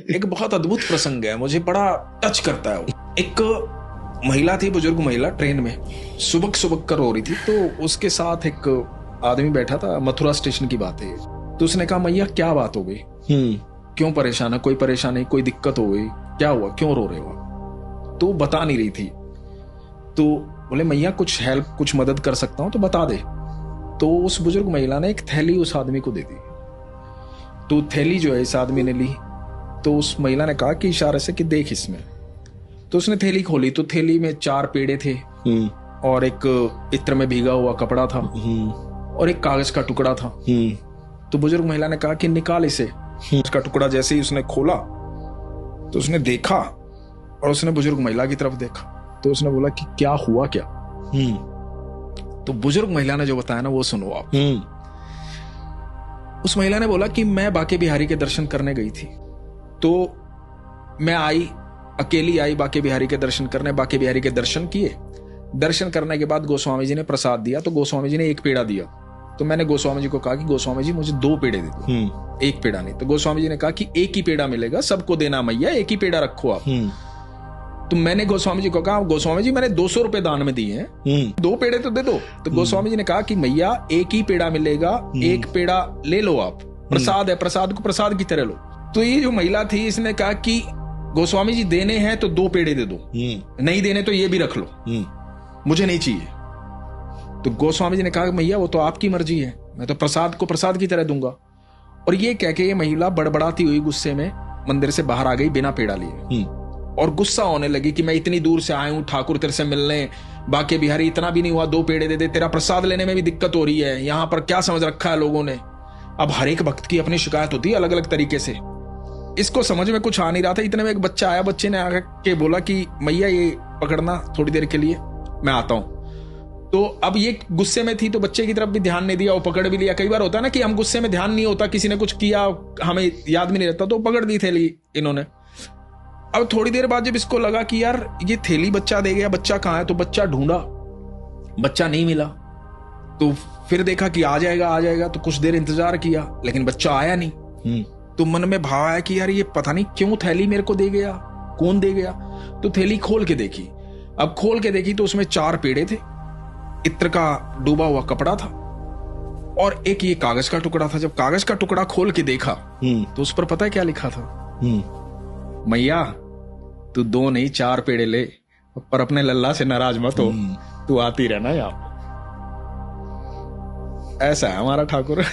एक बहुत अद्भुत प्रसंग है, मुझे बड़ा टच करता है वो। एक महिला थी, बुजुर्ग महिला, ट्रेन में सुबक कर रो रही थी। तो उसके साथ एक आदमी बैठा था, मथुरा स्टेशन की बात है। तो उसने कहा, मैया क्या बात हो गई, क्यों परेशान है, कोई परेशानी, कोई दिक्कत हो गई, क्या हुआ, क्यों रो रहे हो? तो बता नहीं रही थी। तो बोले, मैया कुछ हेल्प, कुछ मदद कर सकता हूं तो बता दे। तो उस बुजुर्ग महिला ने एक थैली उस आदमी को दे दी। तो थैली जो है इस आदमी ने ली। तो उस महिला ने कहा कि इशारे से कि देख इसमें। तो उसने थैली खोली तो थैली में 4 पेड़े थे और एक इत्र में भीगा हुआ कपड़ा था और एक कागज का टुकड़ा था। तो बुजुर्ग महिला ने कहा कि निकाल इसे। इसका टुकड़ा जैसे ही उसने खोला तो उसने देखा और उसने बुजुर्ग महिला की तरफ देखा। तो उसने बोला कि क्या हुआ क्या? तो बुजुर्ग महिला ने जो बताया ना वो सुनो आप। उस महिला ने बोला कि मैं बांके बिहारी के दर्शन करने गई थी। तो मैं आई, अकेली आई बांके बिहारी के दर्शन करने। बांके बिहारी के दर्शन किए। दर्शन करने के बाद गोस्वामी जी ने प्रसाद दिया। तो गोस्वामी जी ने 1 पेड़ा दिया। तो मैंने गोस्वामी जी को कहा कि गोस्वामी जी मुझे 2 पेड़े दे दो, 1 पेड़ा नहीं। तो गोस्वामी जी ने कहा कि 1 ही पेड़ा मिलेगा, सबको देना मैया, 1 ही पेड़ा रखो आप। तो मैंने गोस्वामी जी को कहा, गोस्वामी जी मैंने 200 रुपए दान में दिए हैं, 2 पेड़े तो दे दो। तो गोस्वामी जी ने कहा कि मैया 1 ही पेड़ा मिलेगा, 1 पेड़ा ले लो आप, प्रसाद है, प्रसाद को प्रसाद की तरह लो। तो ये जो महिला थी इसने कहा कि गोस्वामी जी देने हैं तो 2 पेड़े दे दो, नहीं देने तो ये भी रख लो, मुझे नहीं चाहिए। तो गोस्वामी जी ने कहा मैया वो तो आपकी मर्जी है, मैं तो प्रसाद को प्रसाद की तरह दूंगा। और ये कह के ये महिला बड़बड़ाती हुई गुस्से में मंदिर से बाहर आ गई बिना पेड़ा लिए और गुस्सा होने लगी कि मैं इतनी दूर से आया हूं ठाकुर तेरे से मिलने, बांके बिहारी इतना भी नहीं हुआ 2 पेड़े दे दे, तेरा प्रसाद लेने में भी दिक्कत हो रही है, यहां पर क्या समझ रखा है लोगों ने। अब हर एक भक्त की अपनी शिकायत होती है अलग अलग तरीके से। इसको समझ में कुछ आ नहीं रहा था। इतने में एक बच्चा आया, बच्चे ने आके बोला कि मैया ये पकड़ना थोड़ी देर के लिए, मैं आता हूं। तो अब ये गुस्से में थी तो बच्चे की तरफ भी ध्यान नहीं दिया, वो पकड़ भी लिया। कई बार होता है ना कि हम गुस्से में ध्यान नहीं होता, किसी ने कुछ किया हमें याद भी नहीं रहता, तो पकड़ दी थैली इन्होंने। अब थोड़ी देर बाद जब इसको लगा कि यार ये थैली बच्चा दे गया, बच्चा कहाँ है, तो बच्चा ढूंढा, बच्चा नहीं मिला। तो फिर देखा कि आ जाएगा, तो कुछ देर इंतजार किया लेकिन बच्चा आया नहीं। तो मन में भाव आया कि यार ये पता नहीं क्यों थैली मेरे को दे गया, कौन दे गया। तो थैली खोल के देखी। अब खोल के देखी तो उसमें 4 पेड़े थे, इत्र का डूबा हुआ कपड़ा था और एक ये कागज का टुकड़ा था। जब कागज का टुकड़ा खोल के देखा तो उस पर पता है क्या लिखा था? मैया तू 2 नहीं 4 पेड़े ले, पर अपने लल्ला से नाराज मत हो, तू आती रहना यहाँ। ऐसा है हमारा ठाकुर।